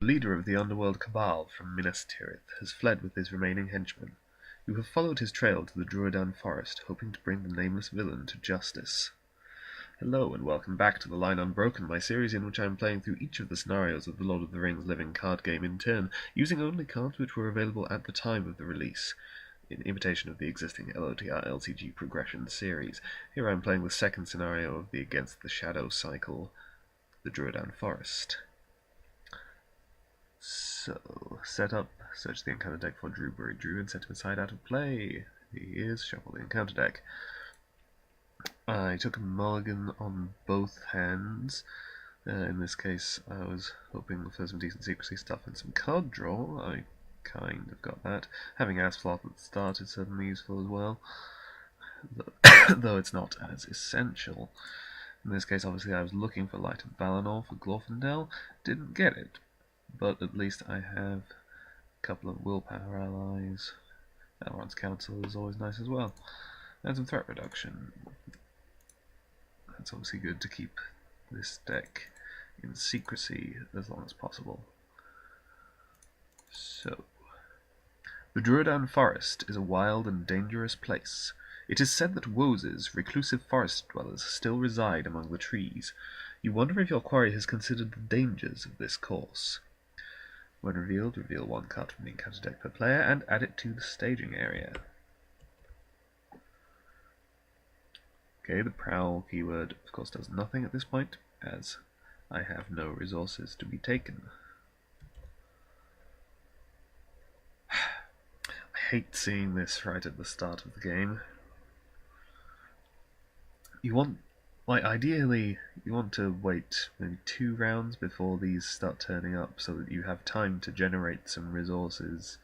The leader of the underworld cabal from Minas Tirith has fled with his remaining henchmen. You have followed his trail to the Druadan Forest, hoping to bring the nameless villain to justice. Hello and welcome back to the Line Unbroken, my series in which I am playing through each of the scenarios of the Lord of the Rings living card game in turn, using only cards which were available at the time of the release, in imitation of the existing LOTR LCG progression series. Here I am playing the second scenario of the Against the Shadow cycle, the Druadan Forest. So, set up, search the encounter deck for Dru-buri-dru and set him aside out of play. He is, shuffle the encounter deck. I took a mulligan on both hands. In this case, I was hoping for some decent secrecy stuff and some card draw. I kind of got that. Having Asphalt at the start is certainly useful as well, though it's not as essential. In this case, obviously, I was looking for Light of Valinor for Glorfindel. Didn't get it, but at least I have a couple of willpower allies. Elrond's Council is always nice as well. And some threat reduction. That's obviously good to keep this deck in secrecy as long as possible. So, the Druadan Forest is a wild and dangerous place. It is said that Woses, reclusive forest dwellers, still reside among the trees. You wonder if your quarry has considered the dangers of this course. When revealed, reveal one card from the encounter deck per player and add it to the staging area. Okay, the prowl keyword of course does nothing at this point, as I have no resources to be taken. I hate seeing this right at the start of the game. Ideally, you want to wait maybe 2 rounds before these start turning up so that you have time to generate some resources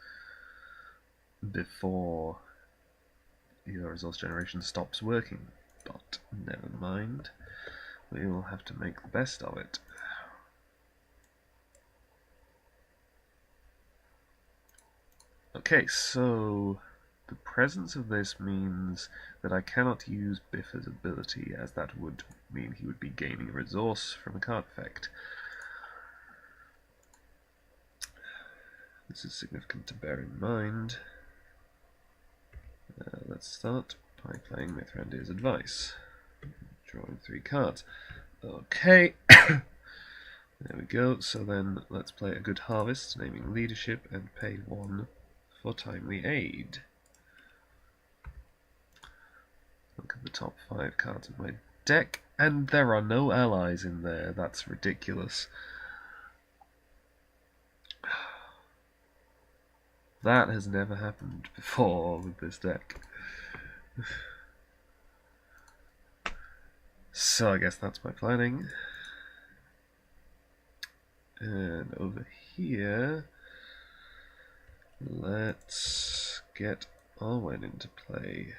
before your resource generation stops working. But never mind, we will have to make the best of it. Okay, so the presence of this means that I cannot use Biffa's ability, as that would mean he would be gaining a resource from a card effect. This is significant to bear in mind. Let's start by playing Mithrandir's Advice. Drawing 3 cards. Okay, there we go. So then let's play a Good Harvest, naming Leadership, and pay 1 for Timely Aid. Look at the top 5 cards of my deck, and there are no allies in there. That's ridiculous. That has never happened before with this deck. So I guess that's my planning. And over here, let's get Arwen into play.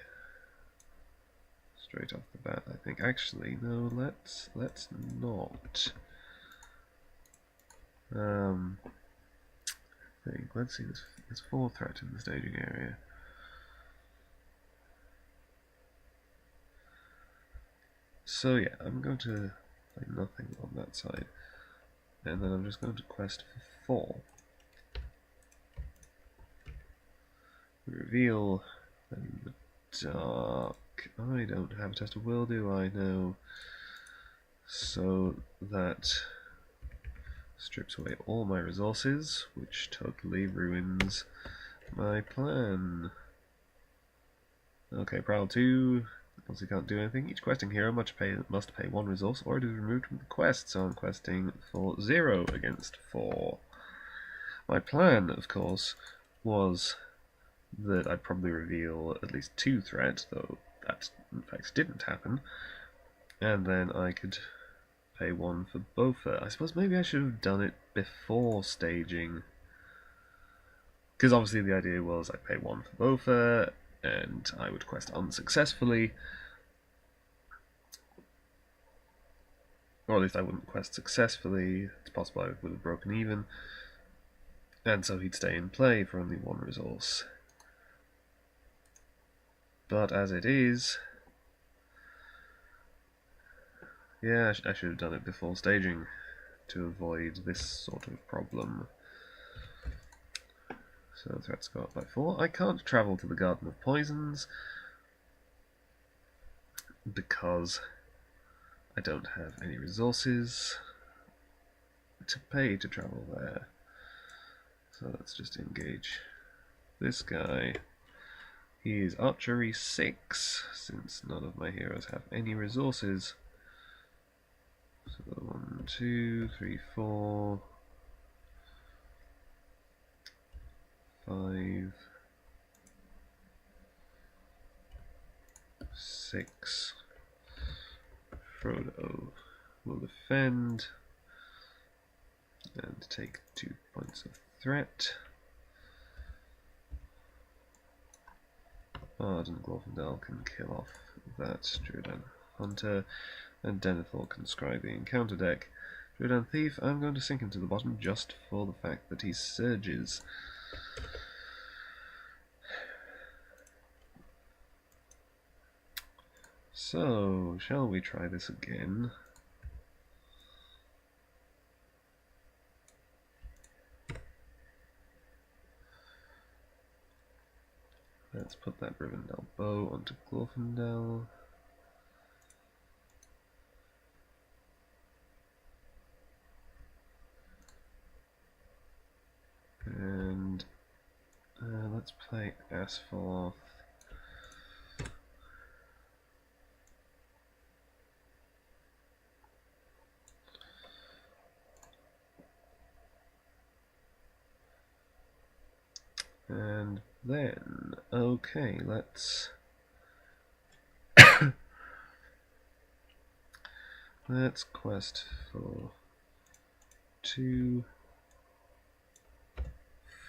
Straight off the bat, I think. Actually, no, let's not. Let's see, there's 4 threat in the staging area. So yeah, I'm going to play nothing on that side, and then I'm just going to quest for 4. Reveal in the dark. I don't have a test of will, do I? No. So that strips away all my resources, which totally ruins my plan. Okay, Prowl 2. Once you can't do anything, each questing hero must pay 1 resource or it is removed from the quest, so I'm questing for 0 against 4. My plan, of course, was that I'd probably reveal at least 2 threat, though that in fact didn't happen, and then I could pay 1 for Bofur. I suppose maybe I should have done it before staging, because obviously the idea was I'd pay 1 for Bofur, and I would quest unsuccessfully, or at least I wouldn't quest successfully. It's possible I would have broken even, and so he'd stay in play for only 1 resource. But as it is, yeah, I should have done it before staging. to avoid this sort of problem. So threats go up by 4. I can't travel to the Garden of Poisons because I don't have any resources to pay to travel there. So let's just engage this guy. He is archery 6, since none of my heroes have any resources. So 1, 2, 3, 4, 5, 6. Frodo will defend and take 2 points of threat. Arden Glorfindel can kill off that Druadan Hunter, and Denethor can scry the encounter deck. Druadan Thief, I'm going to sink him to the bottom just for the fact that he surges. So, shall we try this again? Let's put that Rivendell bow onto Glorfindel. And let's play Asphalth. And then, okay, let's quest for 2,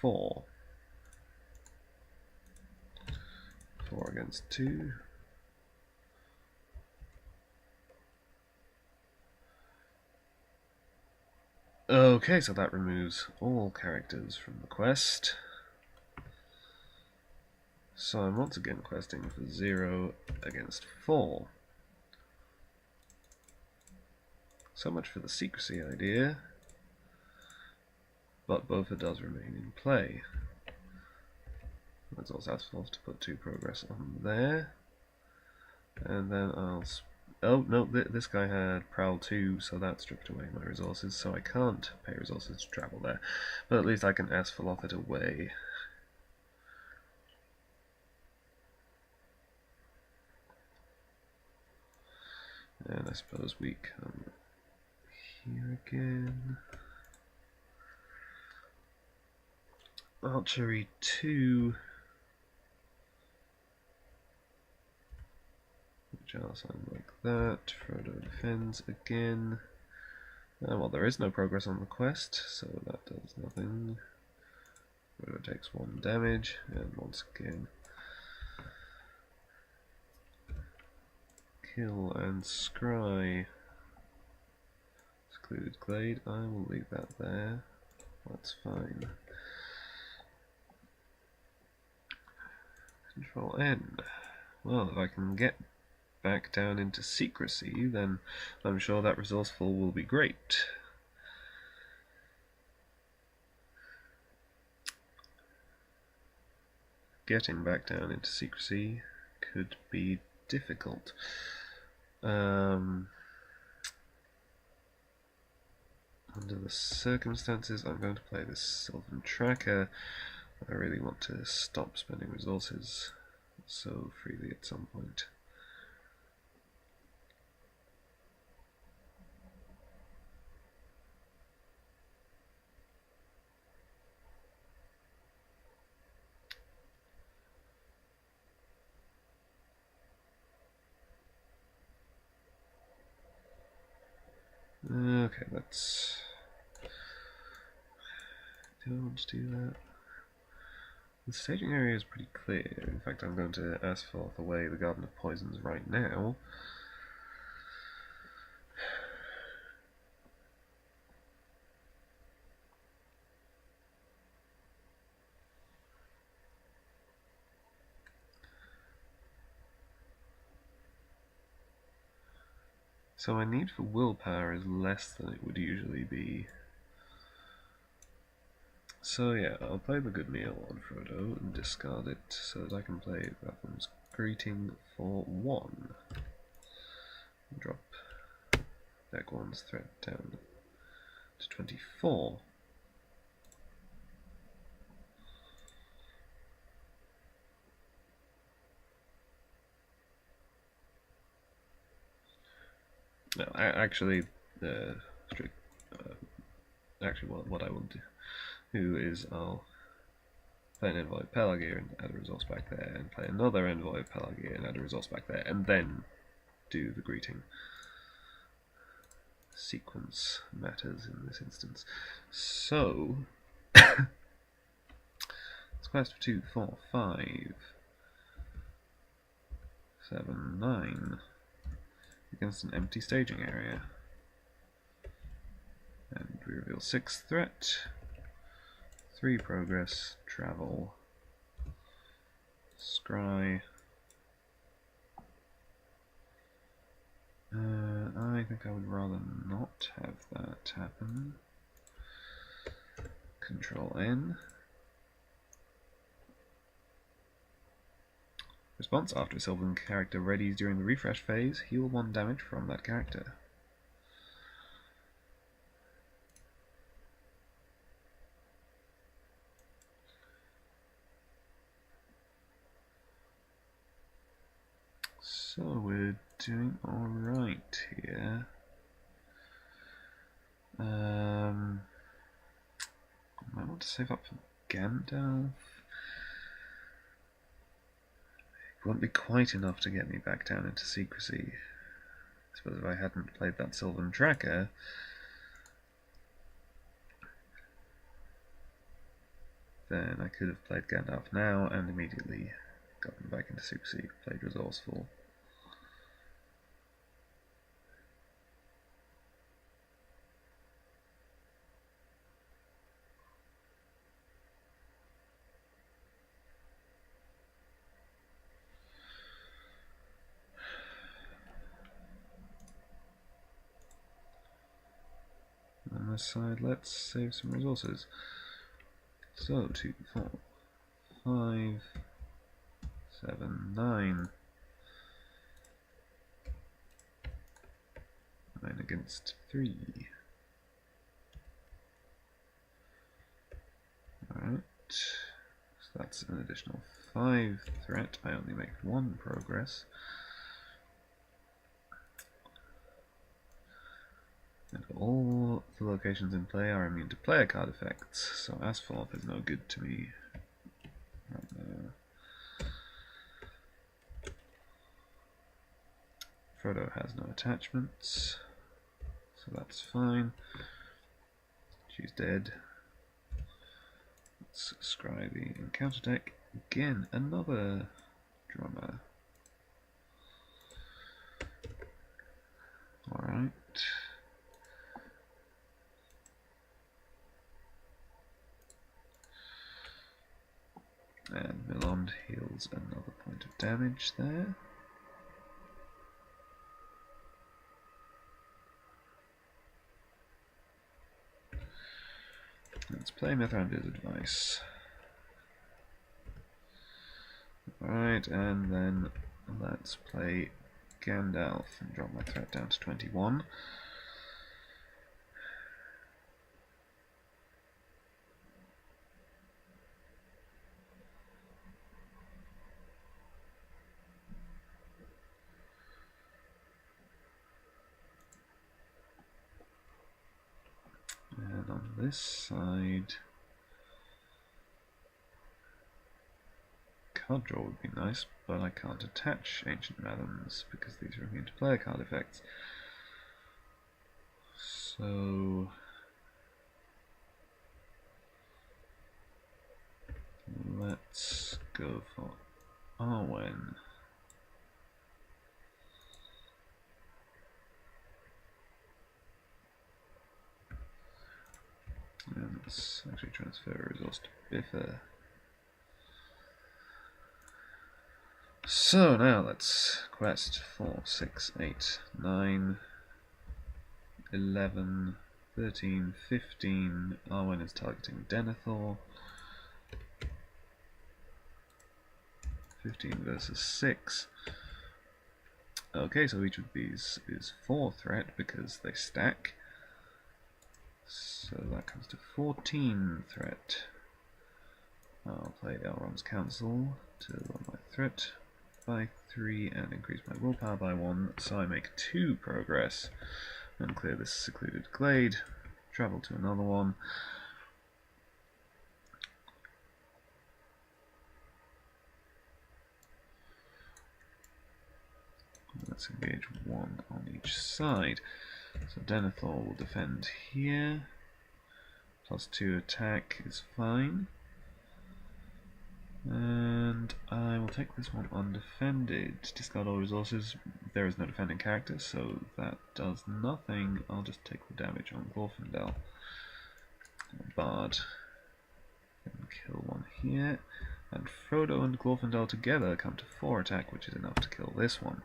4. 4 against 2. Okay, so that removes all characters from the quest. So I'm once again questing for 0 against 4. So much for the secrecy idea, but Boffa does remain in play. Let's also ask to put 2 progress on there, and then I'll... Oh, no, this guy had Prowl 2, so that stripped away my resources, so I can't pay resources to travel there, but at least I can Asphalth it away. And I suppose we come here again. Archery 2. Which I'll sign like that. Frodo defends again. Well, there is no progress on the quest, so that does nothing. Frodo takes 1 damage, and once again kill and scry. Secluded Glade, I will leave that there. That's fine. Control N. Well, if I can get back down into secrecy, then I'm sure that resourceful will be great. Getting back down into secrecy could be difficult. Under the circumstances, I'm going to play this Sylvan Tracker. I really want to stop spending resources so freely at some point. Okay, let's... Do I want to do that? The staging area is pretty clear. In fact, I'm going to Asphalth away the Garden of Poisons right now. So my need for willpower is less than it would usually be. So yeah, I'll play the good meal on Frodo and discard it so that I can play Ratham's Greeting for 1. Drop Dagwan's threat down to 24. No, actually, what I will do is I'll play an Envoy of Pelargir and add a resource back there, and play another Envoy of Pelargir and add a resource back there, and then do the greeting. Sequence matters in this instance. So, it's quest for 2, 4, 5, 7, 9 against an empty staging area. And we reveal 6 threat, 3 progress, travel, scry. I think I would rather not have that happen. Control N. Response: after a Sylvan character readies during the refresh phase, heal 1 damage from that character. So we're doing alright here. I might want to save up for Gandalf. It won't be quite enough to get me back down into secrecy. I suppose if I hadn't played that Sylvan Tracker, then I could have played Gandalf now and immediately gotten back into secrecy, played Resourceful. On this side, let's save some resources. So, 2, 4, 5, 7, 9. 9 against 3. Alright. So that's an additional 5 threat. I only make 1 progress. And all the locations in play are immune to player card effects, so Asphalt is no good to me right there. Frodo has no attachments, so that's fine. She's dead. Let's scry the encounter deck. Again, another drummer. Alright. And Milond heals another point of damage there. Let's play Mithrandir's advice. Alright, and then let's play Gandalf and drop my threat down to 21. And on this side, card draw would be nice, but I can't attach Ancient Madams because these are immune to player card effects. So let's go for Arwen. And let's actually transfer a resource to Biffa. So now let's quest 4, 6, 8, 9. 11, 13, 15. Arwen is targeting Denethor. 15 versus 6. Okay, so each of these is 4 threat because they stack. So that comes to 14 threat. I'll play Elrond's Council to lower my threat by 3 and increase my willpower by 1, so I make 2 progress and clear this secluded glade, travel to another one. Let's engage 1 on each side. So Denethor will defend here. +2 attack is fine. And I will take this one undefended. Discard all resources. There is no defending character, so that does nothing. I'll just take the damage on Glorfindel. Bard. And kill one here. And Frodo and Glorfindel together come to 4 attack, which is enough to kill this one.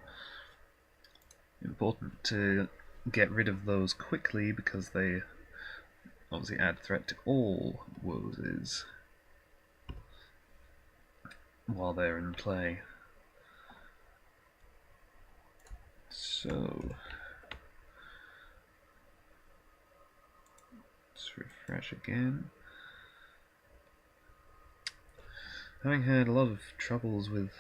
Important to get rid of those quickly because they obviously add threat to all Woses while they're in play. So let's refresh again. Having had a lot of troubles with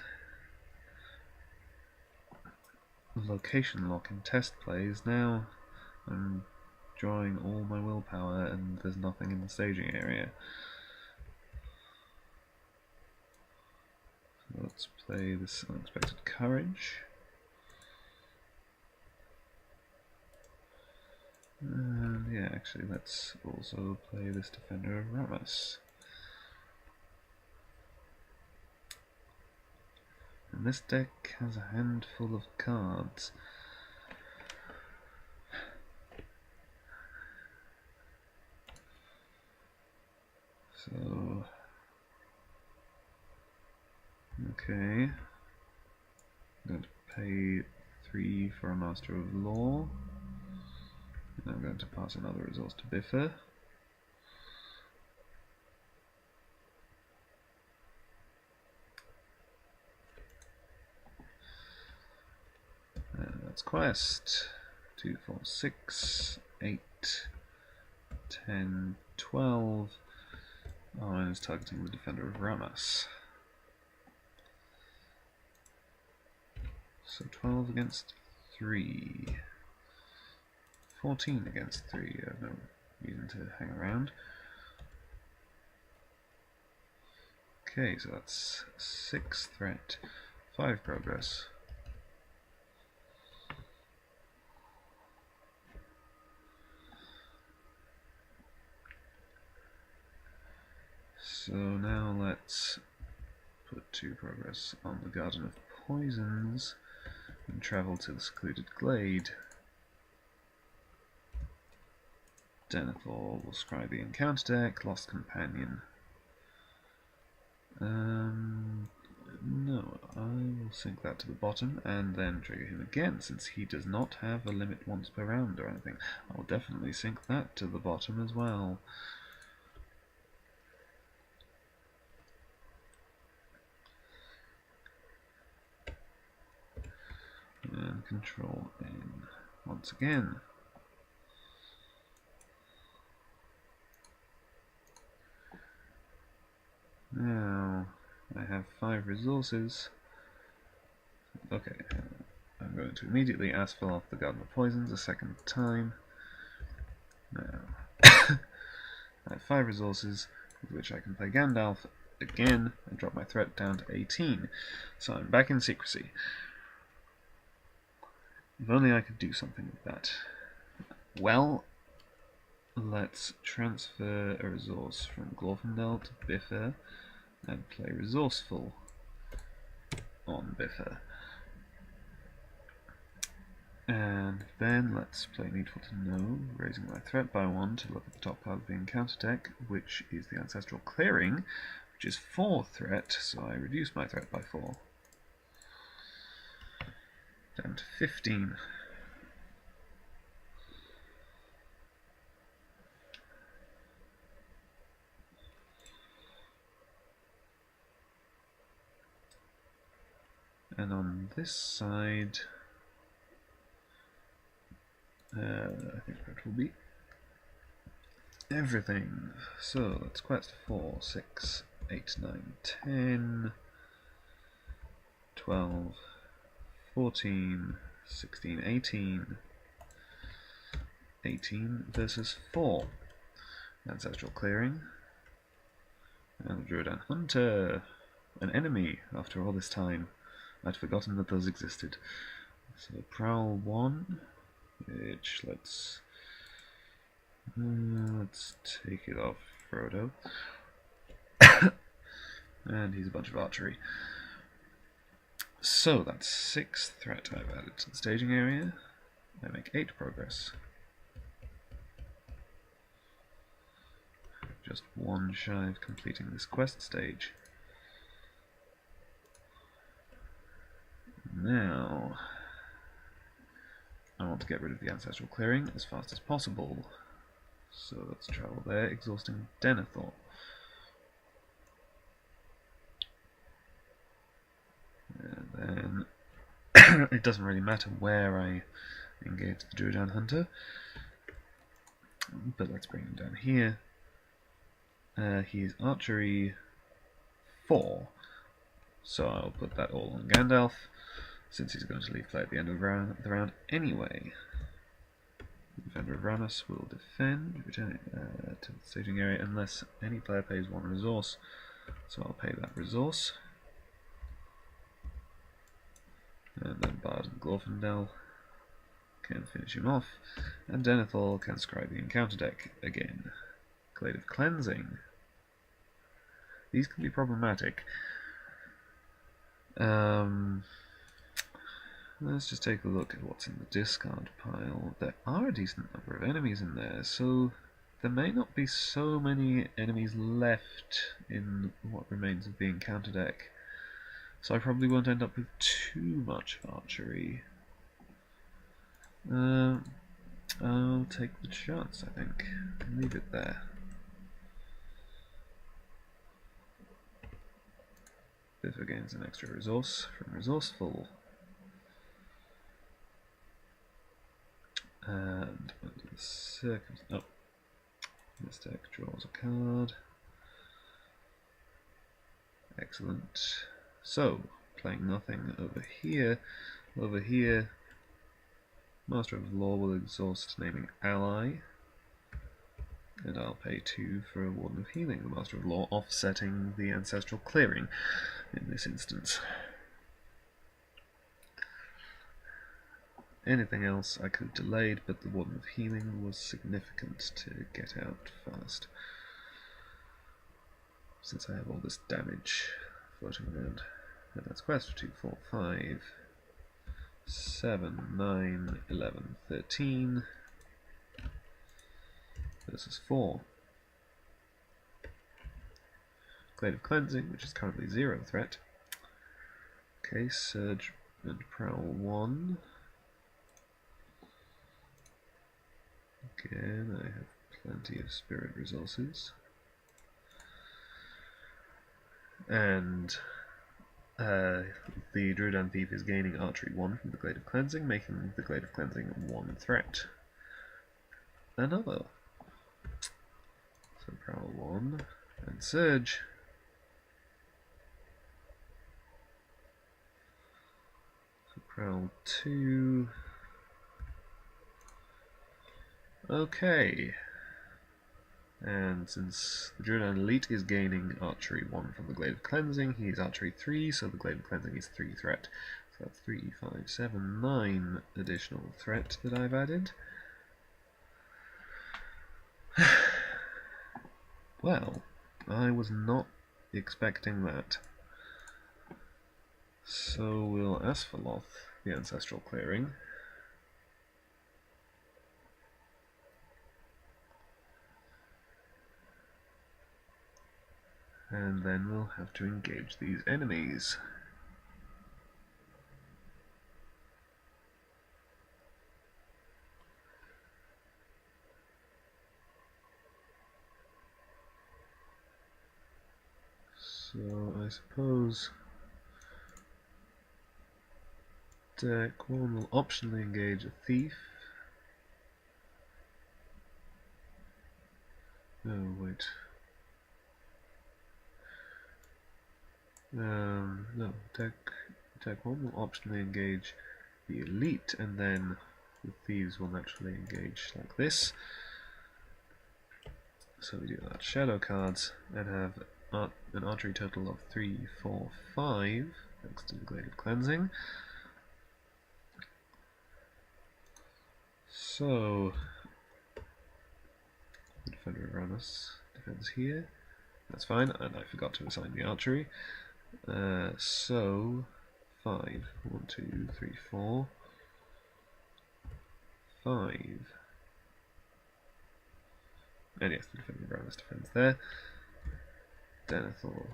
location lock in test plays, now I'm drawing all my willpower and there's nothing in the staging area. So let's play this Unexpected Courage. And yeah, actually let's also play this Defender of Rammus. And this deck has a handful of cards. So, okay, I'm going to pay 3 for a Master of Law, and I'm going to pass another resource to Biffa. And that's quest. 2, 4, 6, 8, 10, 12. Oh, and it's targeting the Defender of Rammus. So 12 against 3. 14 against 3. I have no reason to hang around. Okay, so that's 6 threat, 5 progress. So now let's put 2 progress on the Garden of Poisons and travel to the secluded glade. Denethor will scry the encounter deck, Lost Companion. No, I will sink that to the bottom and then trigger him again, since he does not have a limit once per round or anything. I will definitely sink that to the bottom as well. And control in once again. Now I have 5 resources. Okay, I'm going to immediately Asphill off the Garden of Poisons a second time. Now I have 5 resources with which I can play Gandalf again and drop my threat down to 18. So I'm back in secrecy. If only I could do something with that. Well, let's transfer a resource from Glorfindel to Biffa and play Resourceful on Biffa. And then let's play Needful to Know, raising my threat by 1 to look at the top card of the encounter deck, which is the Ancestral Clearing, which is 4 threat, so I reduce my threat by 4. Down to 15. And on this side, I think that will be everything. So let's quest 4, 6, 8, 9, 10, 12, 14, 16, 18. 18 versus 4. Ancestral clearing. And the Druadan Hunter. An enemy after all this time. I'd forgotten that those existed. So Prowl 1, which let's take it off Frodo. And he's a bunch of archery. So that's 6 threat I've added to the staging area. I make 8 progress. Just one shy of completing this quest stage. Now, I want to get rid of the ancestral clearing as fast as possible. So let's travel there, exhausting Denethor. And then it doesn't really matter where I engage the Druadan Hunter, but let's bring him down here. He's archery 4, so I'll put that all on Gandalf, since he's going to leave play at the end of the round anyway. The Defender of Ramus will defend, returning to the staging area unless any player pays 1 resource, so I'll pay that resource. And then Bard and Glorfindel can finish him off, and Denethor can scry the encounter deck again. Glade of Cleansing. These can be problematic. Let's just take a look at what's in the discard pile. There are a decent number of enemies in there, so there may not be so many enemies left in what remains of the encounter deck. So I probably won't end up with too much archery. I'll take the chance, I think, and leave it there. Biffa gains an extra resource from Resourceful. And under the circumstance, this deck draws a card. Excellent. So, playing nothing over here. Over here, Master of Law will exhaust naming ally, and I'll pay 2 for a Warden of Healing, the Master of Law offsetting the ancestral clearing in this instance. Anything else I could have delayed, but the Warden of Healing was significant to get out fast, since I have all this damage floating around. And that's quest for 2, 4, 5, 7, 9, 11, 13 versus 4. Glade of Cleansing, which is currently 0 threat. Okay, Surge and Prowl 1. Again, I have plenty of spirit resources. And the Druadan Thief is gaining archery 1 from the Glade of Cleansing, making the Glade of Cleansing 1 threat. Another. So Prowl 1 and Surge. So Prowl 2. Okay. And since the Druadan Elite is gaining archery 1 from the Glade of Cleansing, he is archery 3, so the Glade of Cleansing is 3 threat. So that's 3, 5, 7, 9 additional threat that I've added. Well, I was not expecting that. So we'll Asphalloth the ancestral clearing. And then we'll have to engage these enemies. So I suppose deck 1 will optionally engage a thief. Oh, wait. No, deck 1 will optionally engage the elite, and then the thieves will naturally engage like this. So we do that. Shadow cards, and have an archery total of 3, 4, 5, thanks to Neglected Cleansing. So, the Defender around us defends here. That's fine, and I forgot to assign the archery. So, 5. 1, 2, 3, 4. 5. And yes, the Defender around us defends there. Denethor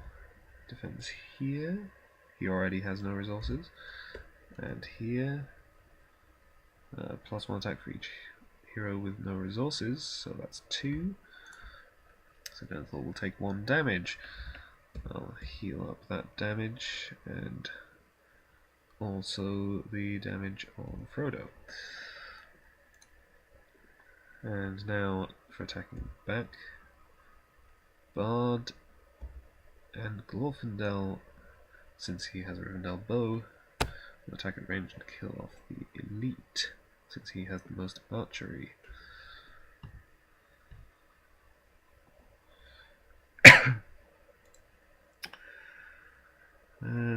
defends here. He already has no resources. And here, +1 attack for each hero with no resources, so that's 2. So Denethor will take 1 damage. I'll heal up that damage and also the damage on Frodo. And now for attacking back, Bard and Glorfindel, since he has a Rivendell bow, will attack at range and kill off the elite, since he has the most archery.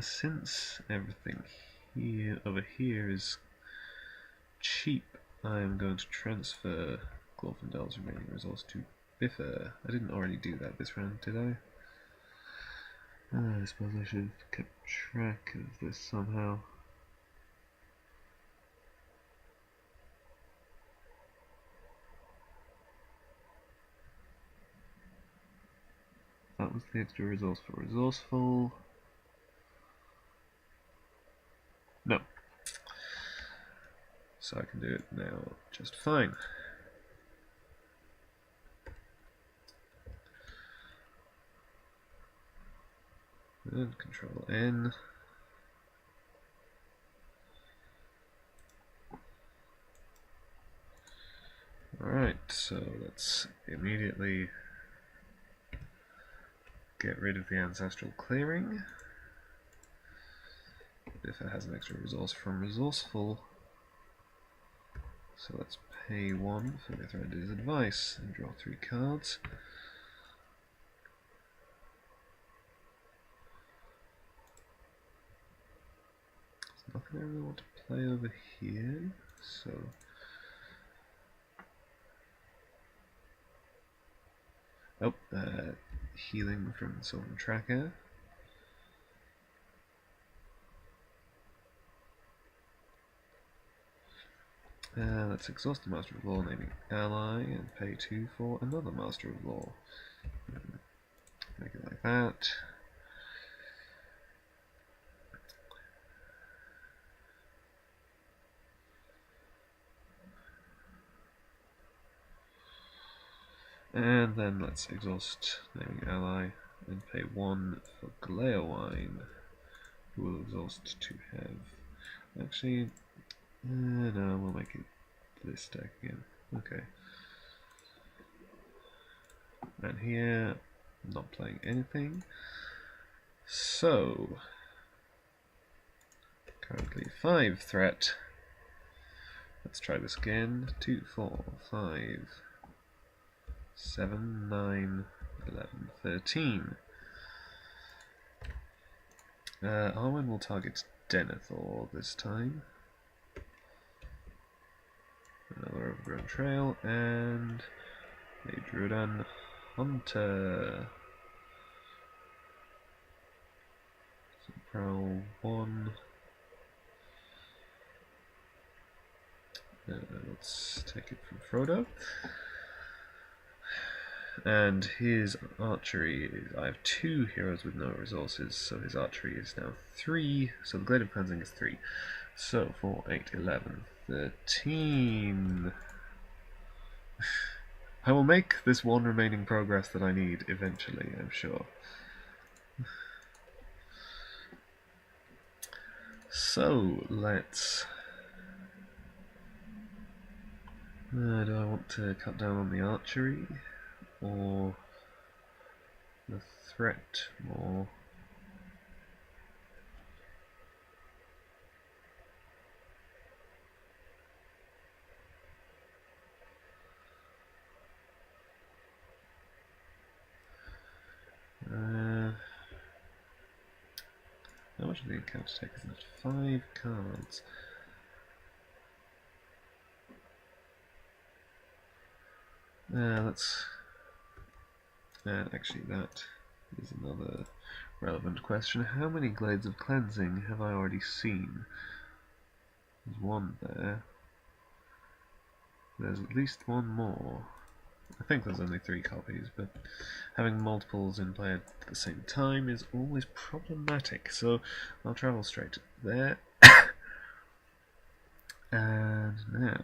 Since everything over here is cheap, I am going to transfer Glorfindel's remaining resource to Biffer. I didn't already do that this round, did I? I suppose I should have kept track of this somehow. That was the extra resource for resourceful. No. So I can do it now just fine. And Control N. Alright, so let's immediately get rid of the Ancestral Clearing. If it has an extra resource from Resourceful. So let's pay 1 for Mithrandir's Advice and draw 3 cards. There's nothing I really want to play over here, so healing from Sylvan Tracker. Let's exhaust the Master of Law, naming ally, and pay 2 for another Master of Law. Make it like that. And then let's exhaust naming ally and pay 1 for Gleowine, who will exhaust to have. Actually, no, we'll make it this deck again. Okay. And here, I'm not playing anything. So, currently 5 threat. Let's try this again. 2, 4, 5, 7, 9, 11, 13. Arwen will target Denethor this time. Another Overgrown Trail, and a Druadan Hunter. So Prowl 1. Let's take it from Frodo. And his archery is, I have 2 heroes with no resources, so his archery is now 3, so the Glade of Cleansing is 3. So 4, 8, 11, 13. I will make this 1 remaining progress that I need eventually, I'm sure. So, let's... do I want to cut down on the archery, or the threat more? How much of the encounter tech is left? 5 cards. Let's... actually, that is another relevant question. How many Glades of Cleansing have I already seen? There's one there. There's at least one more. I think there's only 3 copies, but having multiples in play at the same time is always problematic, so I'll travel straight there. And now...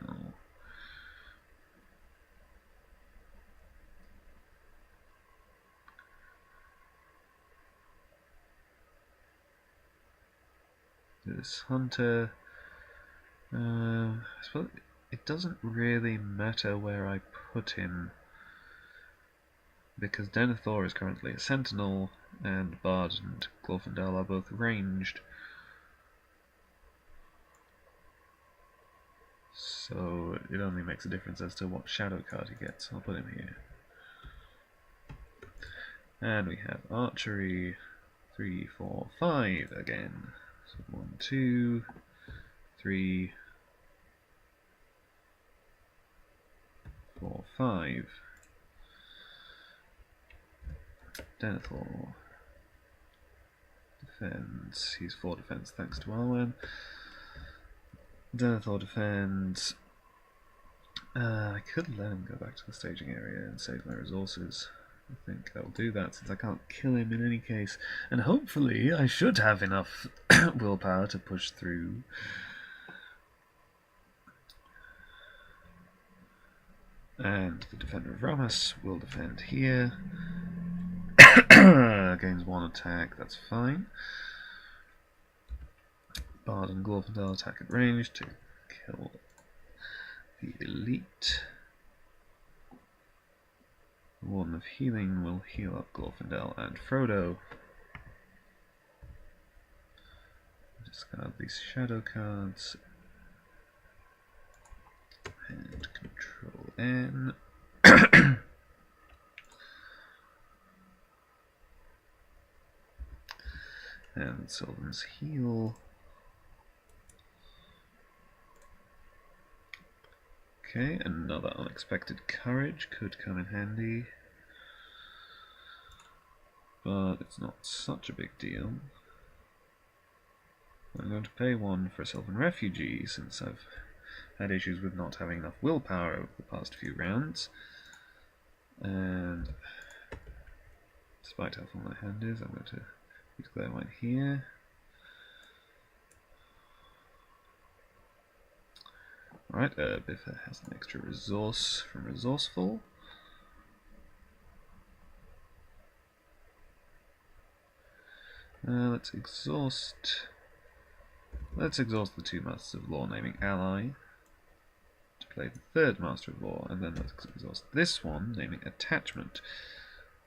this hunter... I suppose it doesn't really matter where I put him, because Denethor is currently a sentinel, and Bard and Glorfindel are both ranged. So it only makes a difference as to what shadow card he gets. I'll put him here. And we have archery, 3, 4, 5 again. So 1, 2, 3, 4, 5. Denethor defends. He's 4 defense thanks to Arwen. Denethor defends. I could let him go back to the staging area and save my resources. I think I'll do that since I can't kill him in any case. And hopefully I should have enough willpower to push through. And the Defender of Ramas will defend here. Gains 1 attack, that's fine. Bard and Glorfindel attack at range to kill the elite. Warden of Healing will heal up Glorfindel and Frodo. Discard these shadow cards. And Control N. And Sylvan's Heal. Okay, another Unexpected Courage could come in handy. But it's not such a big deal. I'm going to pay 1 for a Sylvan Refugee, since I've had issues with not having enough willpower over the past few rounds. And despite how full my hand is, I'm going to use Glare here. Alright, Biffa has an extra resource from Resourceful. Let's exhaust the 2 Masters of Law naming Ally to play the 3rd Master of Law, and then let's exhaust this one naming Attachment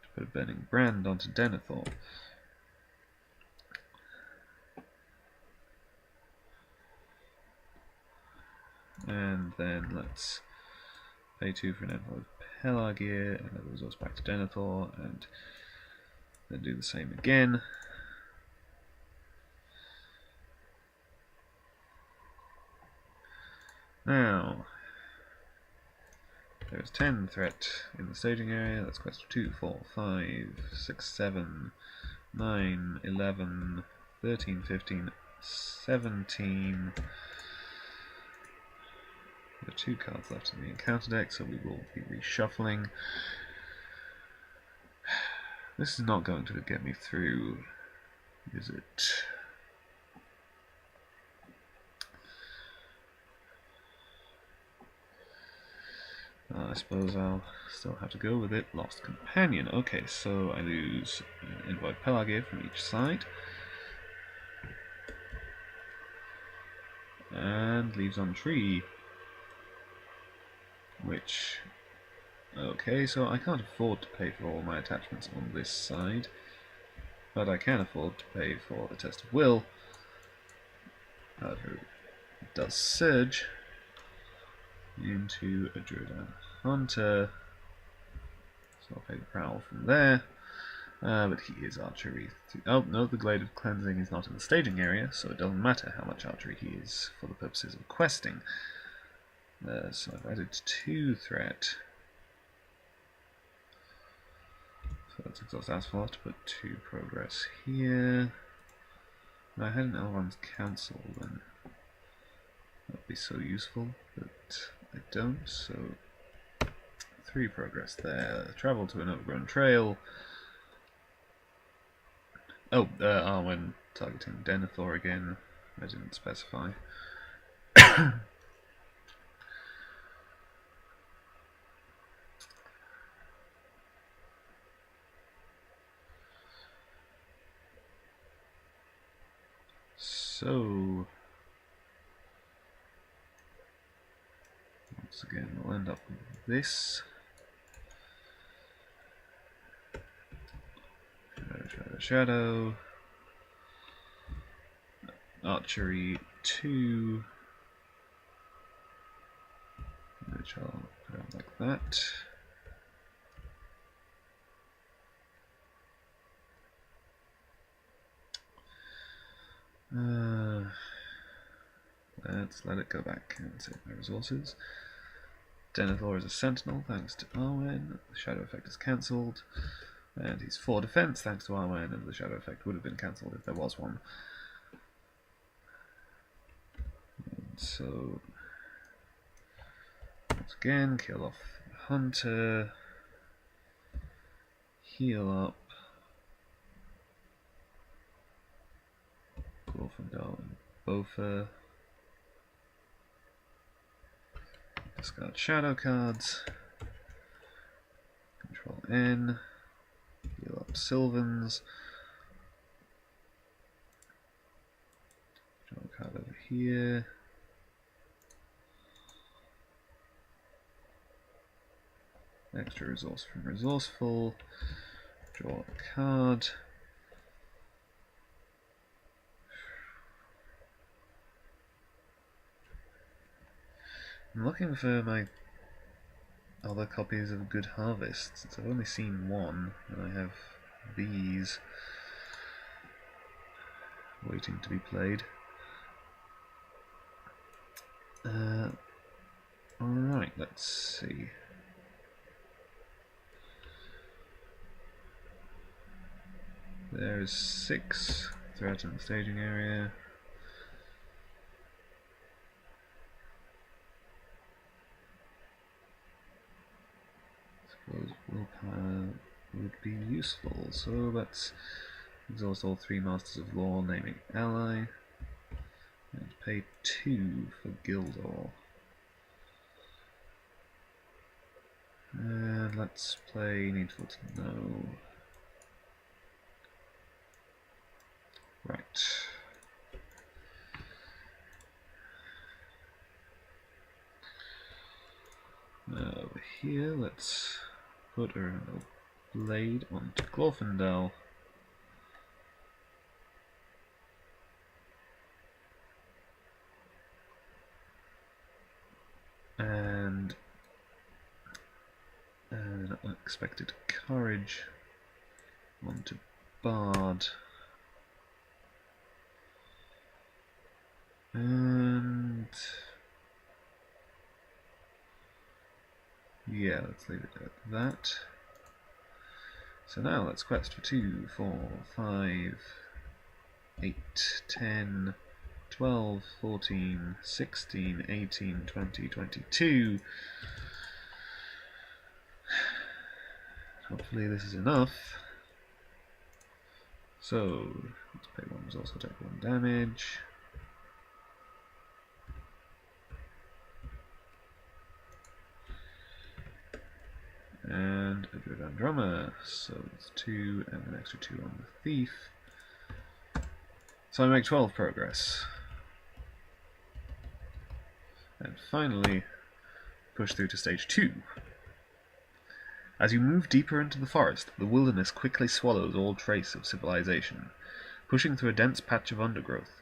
to put a Burning Brand onto Denethor. And then let's pay 2 for an Envoy of Pelagir, and then resource back to Denethor, and then do the same again. Now, there is 10 threat in the staging area. That's quest 2, 4, 5, 6, 7, 9, 11, 13, 15, 17. There are 2 cards left in the encounter deck, so we will be reshuffling. This is not going to get me through, is it? I suppose I'll still have to go with it. Lost Companion. Okay, so I lose Envoy Pelagir from each side. and leaves on tree. Which... okay, so I can't afford to pay for all my attachments on this side, but I can afford to pay for the test of will. However, it does surge into a Druadan Hunter, so I'll pay the prowl from there. But he is archery. Oh no, the Glade of Cleansing is not in the staging area, so it doesn't matter how much archery he is for the purposes of questing. So I've added 2 threat. So that's exhaust asphalt, but 2 progress here. If I had an Elrond's Council, then that would be so useful, but I don't, so 3 progress there. Travel to an overgrown trail. Oh, Arwen targeting Denethor again. I didn't specify. So, once again, we'll end up with this. Shadow. Archery 2. Which I'll put out like that. Let's let it go back and save my resources. Denethor is a sentinel thanks to Arwen. The shadow effect is cancelled. And he's 4 defense thanks to Arwen, and the shadow effect would have been cancelled if there was one. And so, once again, kill off the Hunter. Heal up. Glorfindel and Bofa. Discard shadow cards. Control N. Heal up Sylvans. Draw a card over here. Extra resource from Resourceful. Draw a card. I'm looking for my other copies of Good Harvest, since I've only seen one, and I have these waiting to be played. Alright, let's see. There's 6 threat in the staging area. Suppose willpower would be useful, so let's exhaust all 3 Masters of Law, naming ally, and pay 2 for Gildor. And let's play Needful to Know. Right. Over here, let's put a blade onto Glorfindel. And an unexpected courage onto Bard. And yeah, let's leave it at that. So now let's quest for 2, 4, 5, 8, 10, 12, 14, 16, 18, 20, 22. Hopefully this is enough. So, let's pay 1 resource, I'll take 1 damage. And a Druadan Drummer, so it's 2 and an extra 2 on the Thief. So I make 12 progress. And finally, push through to stage 2. As you move deeper into the forest, the wilderness quickly swallows all trace of civilization. Pushing through a dense patch of undergrowth,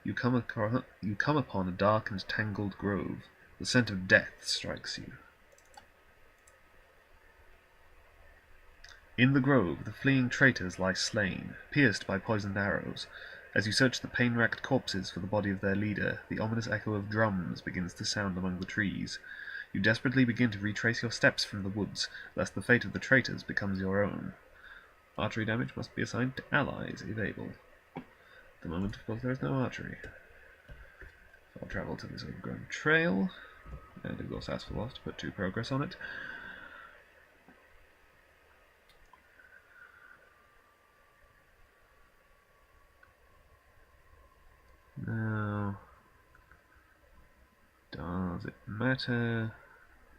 you come upon a dark and tangled grove. The scent of death strikes you. In the grove, the fleeing traitors lie slain, pierced by poisoned arrows. As you search the pain-racked corpses for the body of their leader, the ominous echo of drums begins to sound among the trees. You desperately begin to retrace your steps from the woods, lest the fate of the traitors becomes your own. Archery damage must be assigned to allies, if able. At the moment, of course, there is no archery. So I'll travel to this overgrown trail, and exhaust Asphalos to put 2 progress on it. Now, does it matter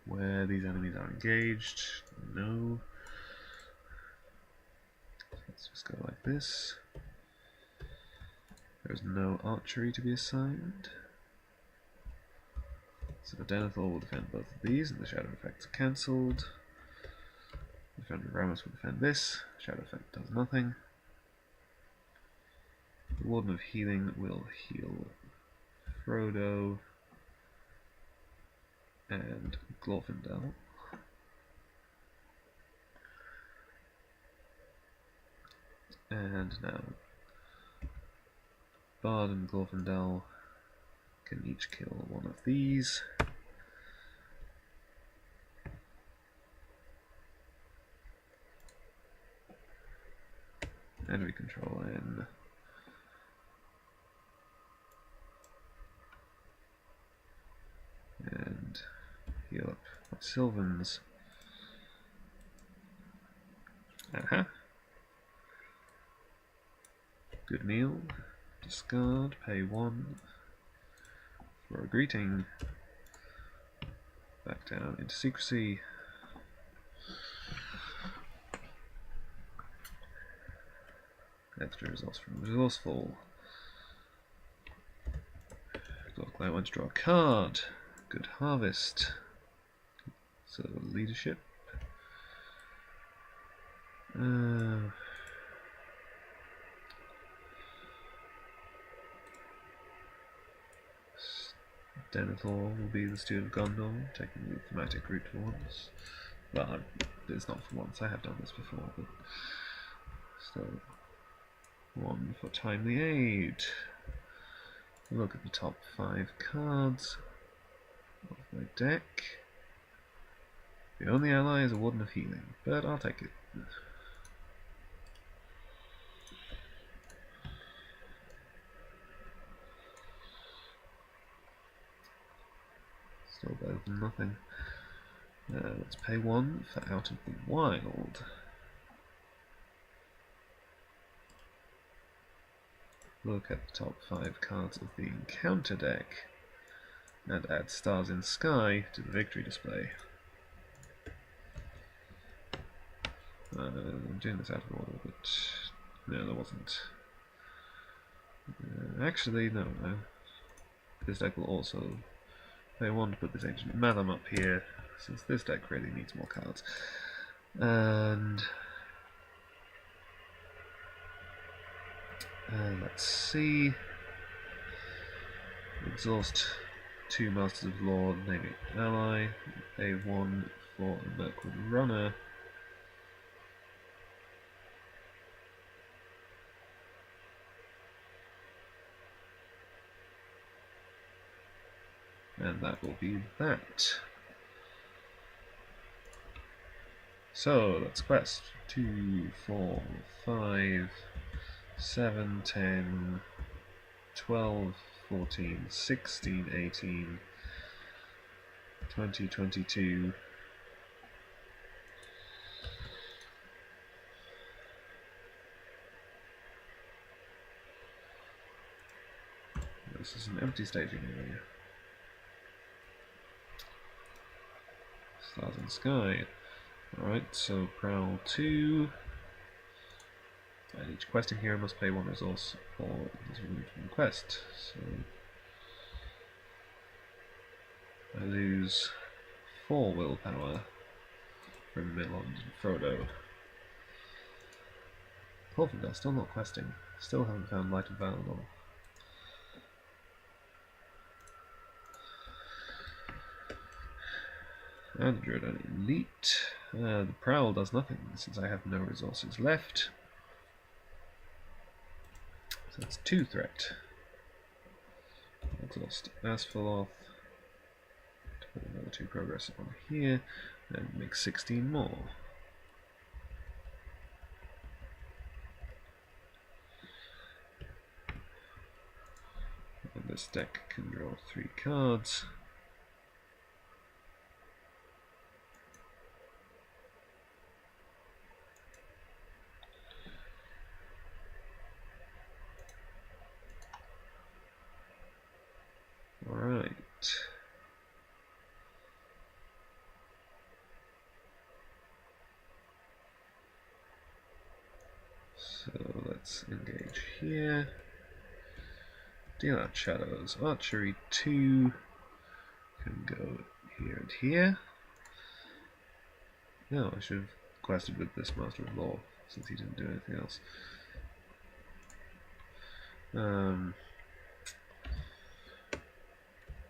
where these enemies are engaged? No. Let's just go like this. There's no archery to be assigned. So Denethor will defend both of these, and the shadow effects are cancelled. Defender Ramus will defend this. Shadow effect does nothing. The Warden of Healing will heal Frodo and Glorfindel. And now Bard and Glorfindel can each kill one of these. And we control N. And heal up my Sylvans. Aha. Good meal. Discard. Pay 1 for a greeting. Back down into secrecy. Extra results from Resourceful. Look like I want to draw a card. Good harvest. So leadership. Denethor will be the Steward of Gondor, taking the thematic route for once. Well, it's not for once, I have done this before, but still. 1 for Timely Aid. Look at the top 5 cards of my deck. The only ally is a Warden of Healing, but I'll take it. Still better than nothing. Let's pay 1 for Out of the Wild. Look at the top 5 cards of the Encounter deck and add Stars in Sky to the Victory display. I'm doing this out of order, but no, there wasn't. Actually, no. This deck will also pay 1 to put this Ancient Madam up here, since this deck really needs more cards. And let's see. Exhaust 2 Masters of Law, naming ally. A1 for a Mirkwood Runner. And that will be that. So that's quest 2, 4, 5, 7, 10, 12, 14, 16, 18, 20, 22. This is an empty staging area. Stars in Sky. Alright, so Prowl 2. And each questing hero must pay 1 resource or is removed from the quest. So I lose 4 willpower from Milond and Frodo. Horfindel, still not questing. Still haven't found Light of Valinor. And Druadan Elite. The Prowl does nothing since I have no resources left. So that's 2 threat. Exhaust Asphalloth. Put another 2 progress on here, and make 16 more. And this deck can draw 3 cards. Alright. So let's engage here. Deal out shadows. Archery 2 can go here and here. No, I should have quested with this Master of Law since he didn't do anything else.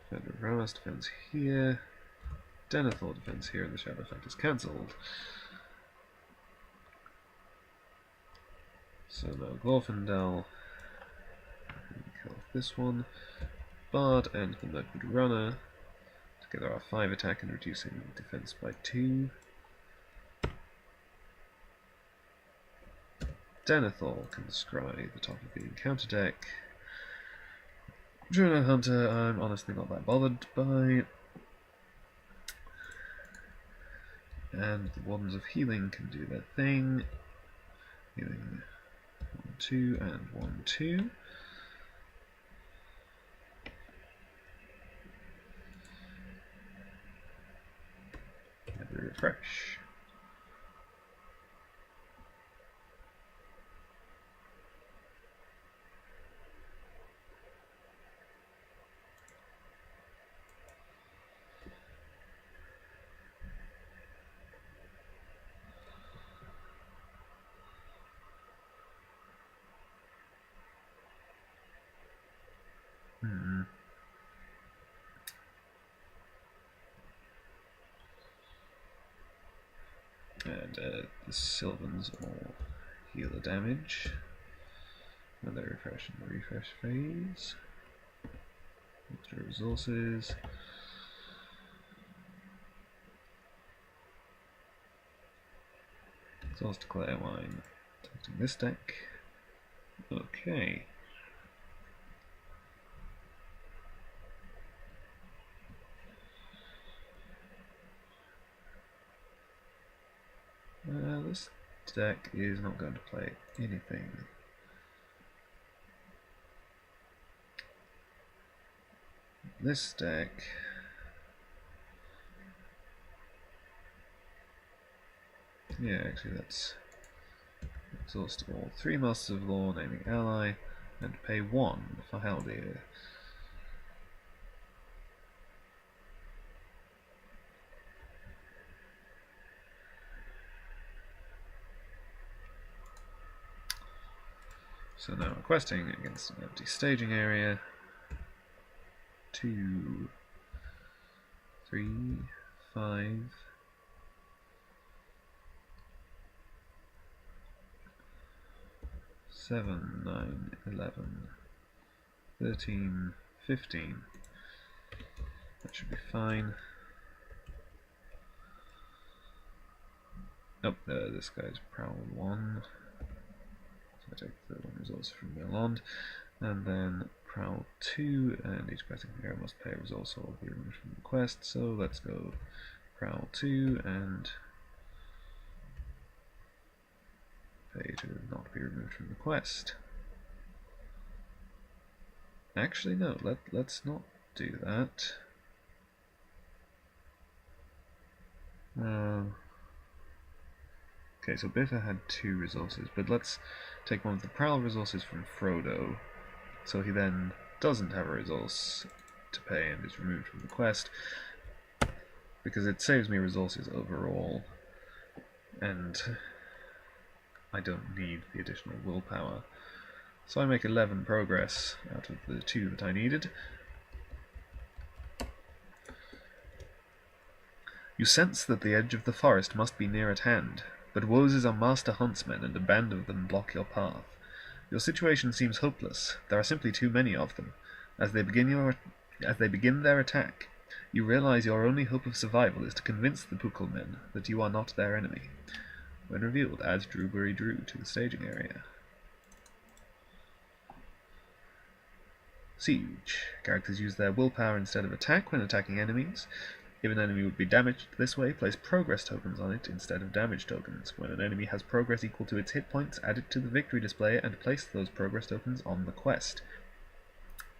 Defender of Ramas defends here. Denethor defends here, and the shadow effect is cancelled. So now Glorfindel can kill off this one. Bard and the Mirkwood Runner. Together are 5 attack and reducing defense by 2. Denethor can scry the top of the encounter deck. Druadan Hunter, I'm honestly not that bothered by. And the Wardens of Healing can do their thing. Healing 1, 2, and 1, 2. And we refresh. And the Sylvans all heal the damage. And they refresh in the refresh phase. Extra resources. Exhaust Clear Wine. Testing this deck. Okay. This deck is not going to play anything. This deck actually let's exhaust all 3 Masters of Law, naming ally, and pay 1 for Haldir. So now we're questing against an empty staging area. 2, 3, 5, 7, 9, 11, 13, 15. That should be fine. Oh, this guy's Prowl 1. So I take the 1 resource from Milond, and then Prowl 2, and each questing hero must pay a resource or be removed from the quest, so let's go Prowl 2 and pay to not be removed from the quest. Actually, no, let's not do that. Okay, so Biffa had 2 resources, but let's take one of the Prowl resources from Frodo, so he then doesn't have a resource to pay and is removed from the quest, because it saves me resources overall, and I don't need the additional willpower. So I make 11 progress out of the 2 that I needed. You sense that the edge of the forest must be near at hand, but wozes are master huntsmen and a band of them block your path. Your situation seems hopeless. There are simply too many of them. As they begin their attack, you realize your only hope of survival is to convince the Pukul men that you are not their enemy. When revealed, add Dru-buri-dru to the staging area. Siege. Characters use their willpower instead of attack when attacking enemies. If an enemy would be damaged this way, place progress tokens on it instead of damage tokens. When an enemy has progress equal to its hit points, add it to the victory display and place those progress tokens on the quest.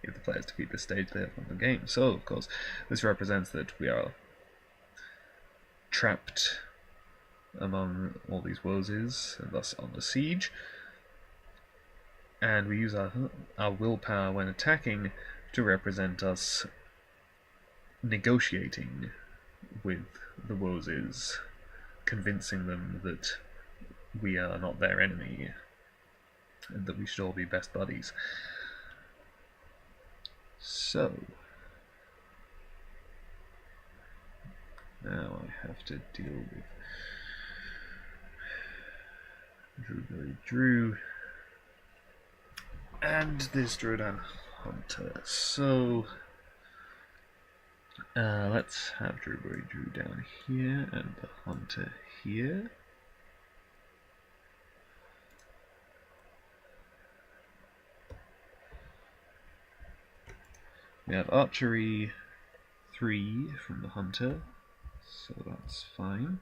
If the players defeat this stage, they have won the game. So, of course, this represents that we are trapped among all these wozes, and thus under siege. And we use our willpower when attacking to represent us negotiating with the wozes, convincing them that we are not their enemy, and that we should all be best buddies. So, now I have to deal with Dru-buri-dru and this Druadan Hunter. So, let's have Dru-buri-dru down here and the Hunter here. We have archery 3 from the Hunter, so that's fine.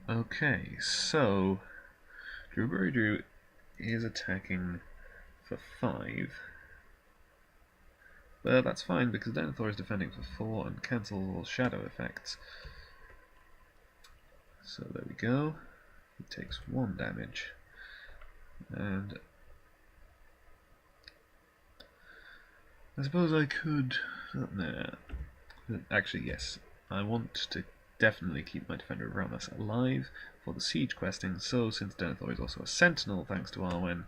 Okay, so Dru-buri-dru is attacking for 5, but that's fine because Denethor is defending for 4 and cancels all shadow effects. So there we go. He takes 1 damage, and I suppose I could. Nah. Actually, yes. I want to definitely keep my Defender of Ramas alive for the siege questing, so since Denethor is also a sentinel thanks to Arwen,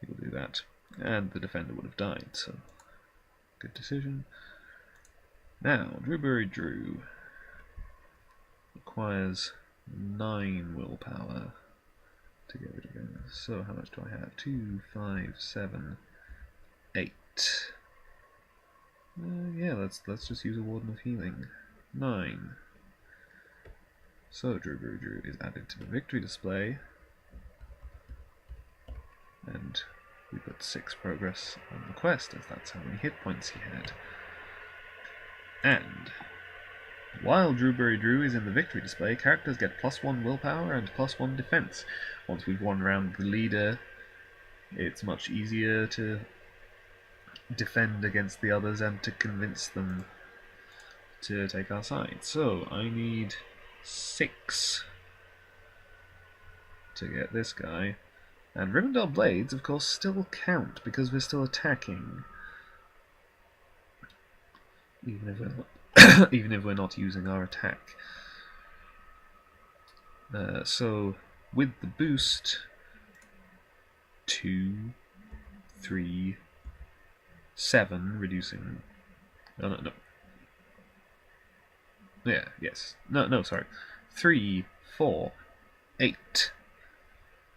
he will do that. And the defender would have died, so good decision. Now, Dru-buri-dru requires 9 willpower to get rid of him. So how much do I have? 2, 5, 7, 8. Yeah, let's just use a Warden of Healing. 9. So Dru-buri-dru is added to the victory display, and we put 6 progress on the quest, as that's how many hit points he had. And while Dru-buri-dru is in the victory display, characters get +1 willpower and +1 defense. Once we've won round the leader, it's much easier to defend against the others and to convince them to take our side. So I need 6 to get this guy. And Rivendell Blades, of course, still count because we're still attacking, even if we're not, even if we're not using our attack. So with the boost, 2, 3, 7, reducing. Oh no. Yeah, yes. No, sorry. 3, 4, 8.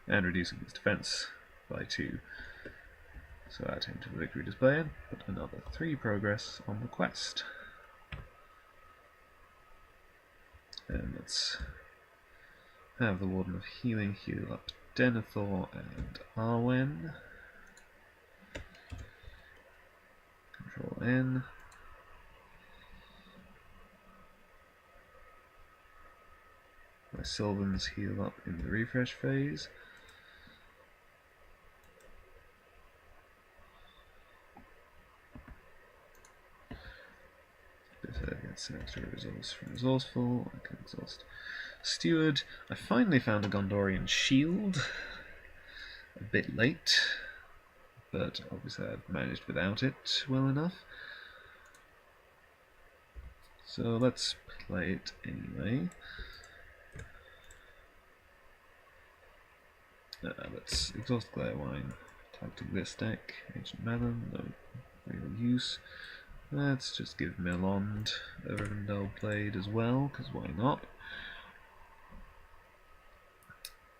And reducing his defense by 2. So add him to the victory display and put another 3 progress on the quest. And let's have the Warden of Healing heal up Denethor and Arwen. Control N. My Sylvans heal up in the refresh phase. Gets an extra resource from Resourceful. I can exhaust Steward. I finally found a Gondorian shield. a bit late, but obviously I've managed without it well enough. So let's play it anyway. Let's exhaust Glare Wine. Tactic this deck. Ancient Melon, no real use. Let's just give Melond a Rivendell Blade as well, because why not?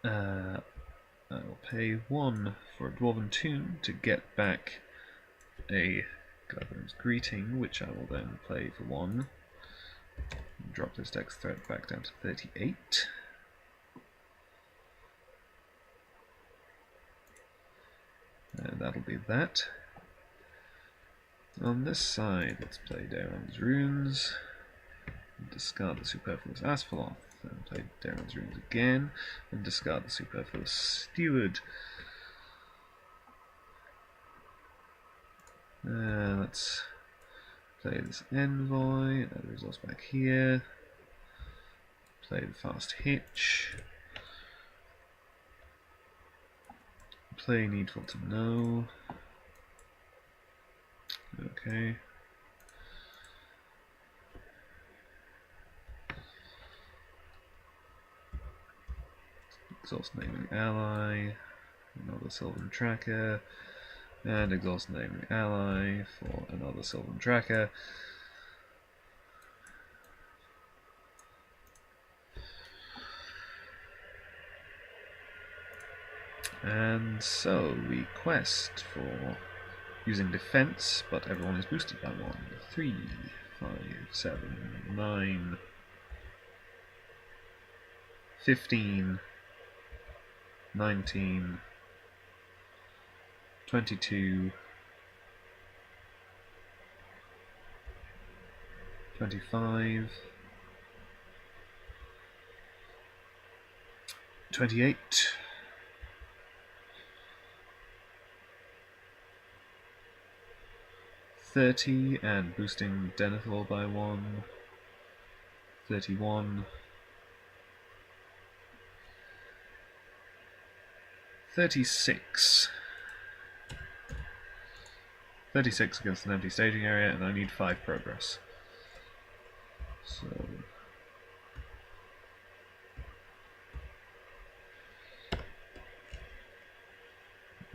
I'll pay 1 for a Dwarven Tomb to get back a Gladwin's Greeting, which I will then play for 1. Drop this deck's threat back down to 38. And that'll be that. On this side, let's play Daeron's Runes, discard the Superfluous Asphalon, and play Daeron's Runes again, and discard the Superfluous Steward. Let's play this Envoy, that resource back here, play the Fast Hitch, play Needful to Know. Okay. Exhaust Naming Ally, another Sylvan Tracker, and exhaust Naming Ally for another Sylvan Tracker. And so we quest for using defense, but everyone is boosted by 1. 3, 5, 7, 9, 15, 19, 22, 25, 28, 30, and boosting Denethor by 1, 31, 36. 36 against an empty staging area, and I need 5 progress. So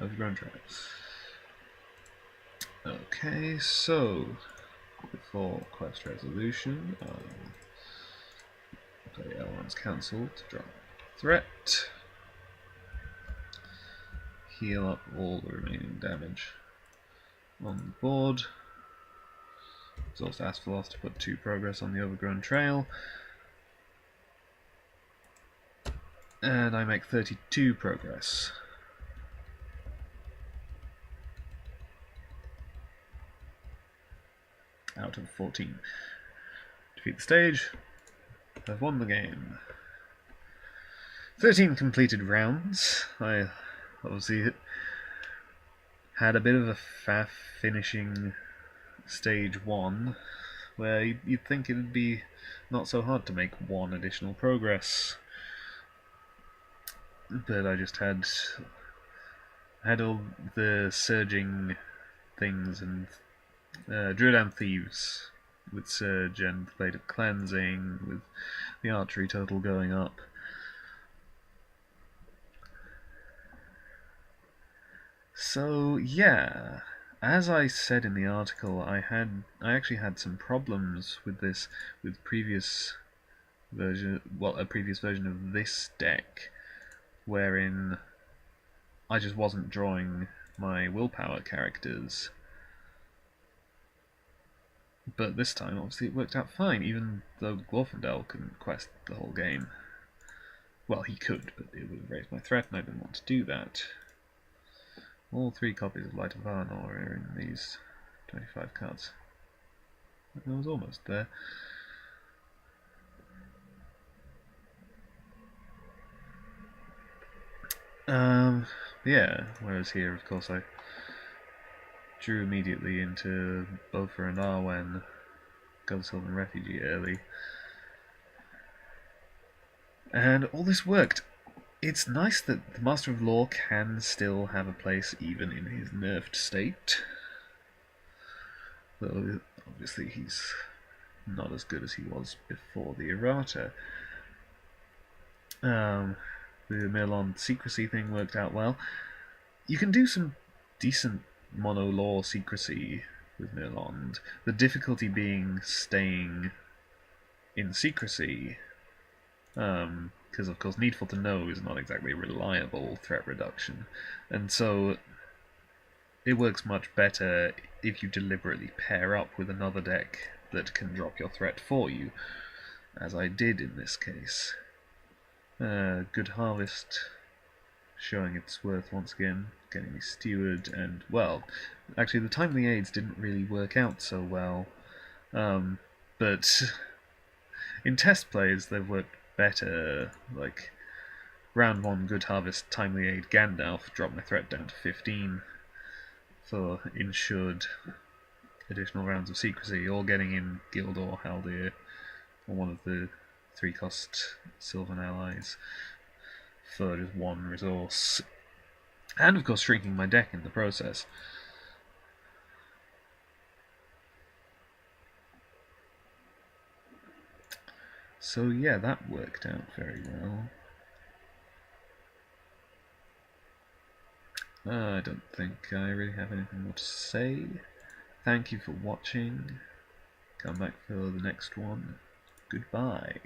overgrown traps. Okay, so before quest resolution, play Elrond's Council to drop threat. Heal up all the remaining damage on the board. Exhaust Asphalon to put 2 progress on the Overgrown Trail. And I make 32 progress. Out of 14. Defeat the stage. I've won the game. 13 completed rounds. I obviously had a bit of a faff finishing stage 1, where you'd think it'd be not so hard to make 1 additional progress. But I just had all the surging things and Druadan Thieves with Surge and the Blade of Cleansing, with the archery total going up. So yeah, as I said in the article, I actually had some problems with this with previous version, a previous version of this deck, wherein I just wasn't drawing my willpower characters. But this time, obviously, it worked out fine, even though Glorfindel couldn't quest the whole game. Well, he could, but it would have raised my threat, and I didn't want to do that. All 3 copies of Light of Arnor are in these 25 cards. I was almost there. Yeah, whereas here, of course, I drew immediately into Bofur and Arwen, got a Sylvan Refugee early. And all this worked It's nice that the Master of Law can still have a place even in his nerfed state. Though, obviously, he's not as good as he was before the errata. The Merlon secrecy thing worked out well. You can do some decent mono-law secrecy with Merlon. The difficulty being staying in secrecy, because of course Needful to Know is not exactly reliable threat reduction, and so it works much better if you deliberately pair up with another deck that can drop your threat for you, as I did in this case. Good Harvest showing its worth once again, getting me Steward, and, well, actually the Timely Aids didn't really work out so well, but in test plays they've worked better. Like, round 1 Good Harvest Timely Aid Gandalf dropped my threat down to 15 for ensured additional rounds of secrecy, or getting in Guild or Haldir, or one of the 3-cost Sylvan allies for just 1 resource, and of course shrinking my deck in the process. So yeah, that worked out very well. I don't think I really have anything more to say. Thank you for watching. Come back for the next one. Goodbye.